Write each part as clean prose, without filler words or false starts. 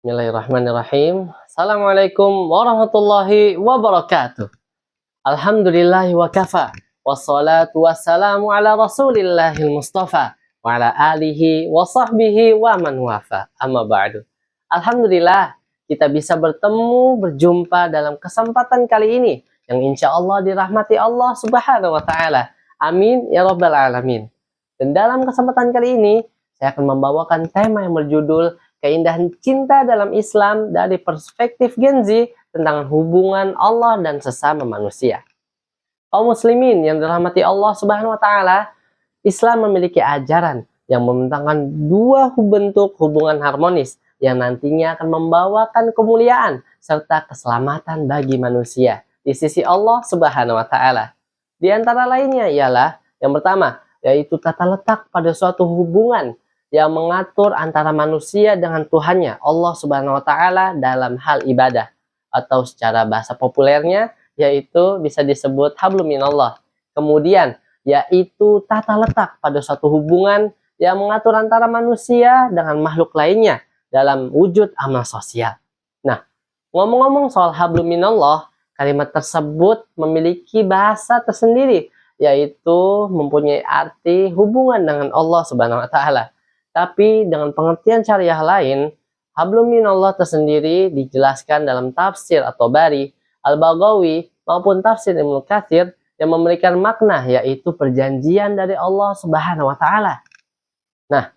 Bismillahirrahmanirrahim. Assalamualaikum warahmatullahi wabarakatuh. Alhamdulillahi wa kafa. Wassalatu wassalamu ala rasulillahil mustafa. Wa ala alihi wa sahbihi wa man wafa. Amma ba'du. Alhamdulillah kita bisa berjumpa dalam kesempatan kali ini. Yang insya Allah dirahmati Allah subhanahu wa ta'ala. Amin ya rabbal alamin. Dan dalam kesempatan kali ini saya akan membawakan tema yang berjudul keindahan cinta dalam Islam dari perspektif Gen Z tentang hubungan Allah dan sesama manusia. Kaum muslimin yang dirahmati Allah Subhanahu wa taala, Islam memiliki ajaran yang membentangkan dua bentuk hubungan harmonis yang nantinya akan membawakan kemuliaan serta keselamatan bagi manusia di sisi Allah Subhanahu wa taala. Di antara lainnya ialah yang pertama, yaitu tata letak pada suatu hubungan yang mengatur antara manusia dengan Tuhannya, Allah Subhanahu wa taala dalam hal ibadah, atau secara bahasa populernya yaitu bisa disebut hablum minallah. Kemudian yaitu tata letak pada suatu hubungan yang mengatur antara manusia dengan makhluk lainnya dalam wujud amal sosial. Nah, ngomong-ngomong soal hablum minallah, kalimat tersebut memiliki bahasa tersendiri, yaitu mempunyai arti hubungan dengan Allah Subhanahu wa taala. Tapi dengan pengertian syariah lain, hablum minallah tersendiri dijelaskan dalam tafsir At-Tabari, Al-Baghawi maupun tafsir Ibnu Katsir yang memberikan makna yaitu perjanjian dari Allah Subhanahu wa taala. Nah,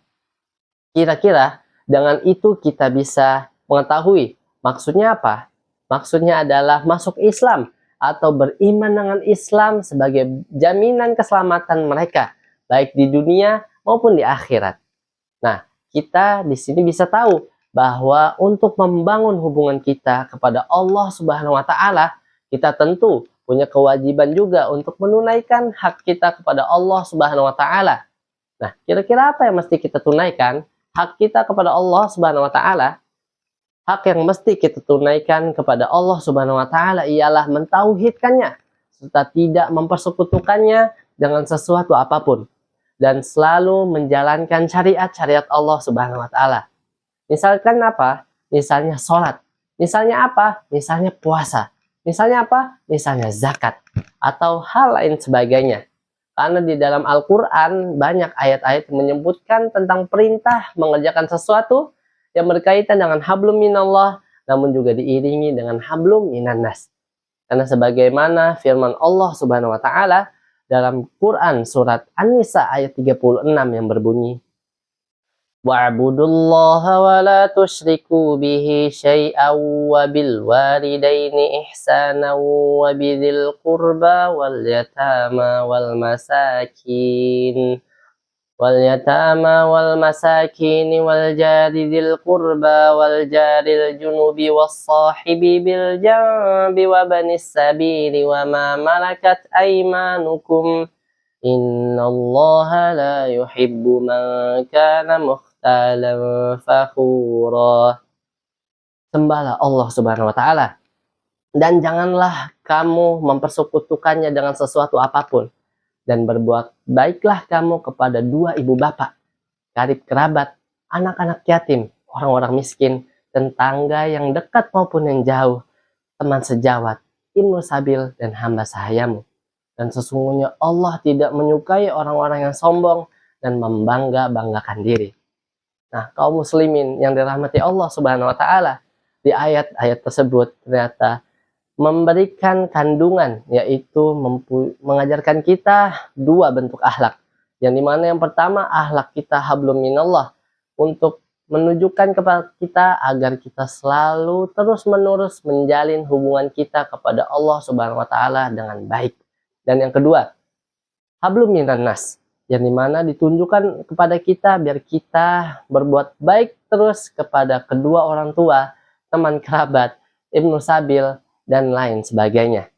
kira-kira dengan itu kita bisa mengetahui maksudnya apa? Maksudnya adalah masuk Islam atau beriman dengan Islam sebagai jaminan keselamatan mereka baik di dunia maupun di akhirat. Nah, kita di sini bisa tahu bahwa untuk membangun hubungan kita kepada Allah Subhanahu wa taala, kita tentu punya kewajiban juga untuk menunaikan hak kita kepada Allah Subhanahu wa taala. Nah, kira-kira apa yang mesti kita tunaikan? Hak kita kepada Allah Subhanahu wa taala, hak yang mesti kita tunaikan kepada Allah Subhanahu wa taala ialah mentauhidkannya serta tidak mempersekutukannya dengan sesuatu apapun, dan selalu menjalankan syariat-syariat Allah Subhanahu wa taala. Misalkan apa? Misalnya sholat. Misalnya apa? Misalnya puasa. Misalnya apa? Misalnya zakat atau hal lain sebagainya. Karena di dalam Al-Qur'an banyak ayat-ayat yang menyebutkan tentang perintah mengerjakan sesuatu yang berkaitan dengan hablum minallah, namun juga diiringi dengan hablum minannas. Karena sebagaimana firman Allah Subhanahu wa taala dalam Quran surat An-Nisa ayat 36 yang berbunyi, wa'budullaha wa la tusyriku bihi syai'an wa bil walidaini ihsanan wa bidzil qurba wal yatama wal masakin wal jari dzil qurba wal jaril junubi was sahibi bil jambi wa banis sabili wa ma malakat aymanukum innallaha la yuhibbu man kana mukhtalan fakhura. Sembahlah Allah Subhanahu wa taala dan janganlah kamu mempersekutukannya dengan sesuatu apapun, dan berbuat baiklah kamu kepada dua ibu bapak, karib kerabat, anak-anak yatim, orang-orang miskin, tetangga yang dekat maupun yang jauh, teman sejawat, ibnu sabil, dan hamba sahayamu. Dan sesungguhnya Allah tidak menyukai orang-orang yang sombong dan membangga-banggakan diri. Nah, kaum muslimin yang dirahmati Allah Subhanahu wa taala, di ayat-ayat tersebut ternyata memberikan kandungan, yaitu mengajarkan kita dua bentuk akhlak, yang dimana yang pertama akhlak kita hablum minallah, untuk menunjukkan kepada kita agar kita selalu terus menerus menjalin hubungan kita kepada Allah Subhanahu wa taala dengan baik. Dan yang kedua hablum minannas, yang dimana ditunjukkan kepada kita biar kita berbuat baik terus kepada kedua orang tua, teman kerabat, ibnu sabil, dan lain sebagainya.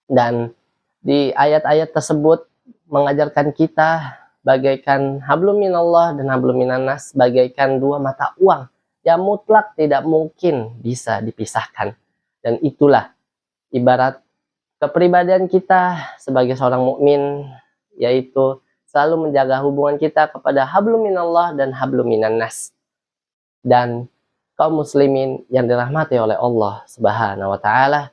Dan di ayat-ayat tersebut mengajarkan kita bagaikan hablum minallah dan hablum minannas bagaikan dua mata uang yang mutlak tidak mungkin bisa dipisahkan. Dan itulah ibarat kepribadian kita sebagai seorang mukmin, yaitu selalu menjaga hubungan kita kepada hablum minallah dan hablum minannas. Dan kaum muslimin yang dirahmati oleh Allah Subhanahu wa taala,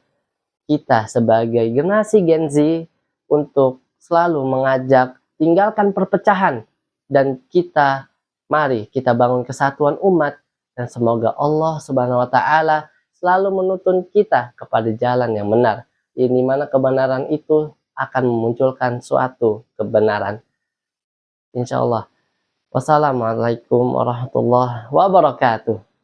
kita sebagai generasi Gen Z untuk selalu mengajak tinggalkan perpecahan, dan mari kita bangun kesatuan umat, dan semoga Allah Subhanahu wa taala selalu menuntun kita kepada jalan yang benar, di mana kebenaran itu akan memunculkan suatu kebenaran. Insya Allah. Wassalamualaikum warahmatullahi wabarakatuh.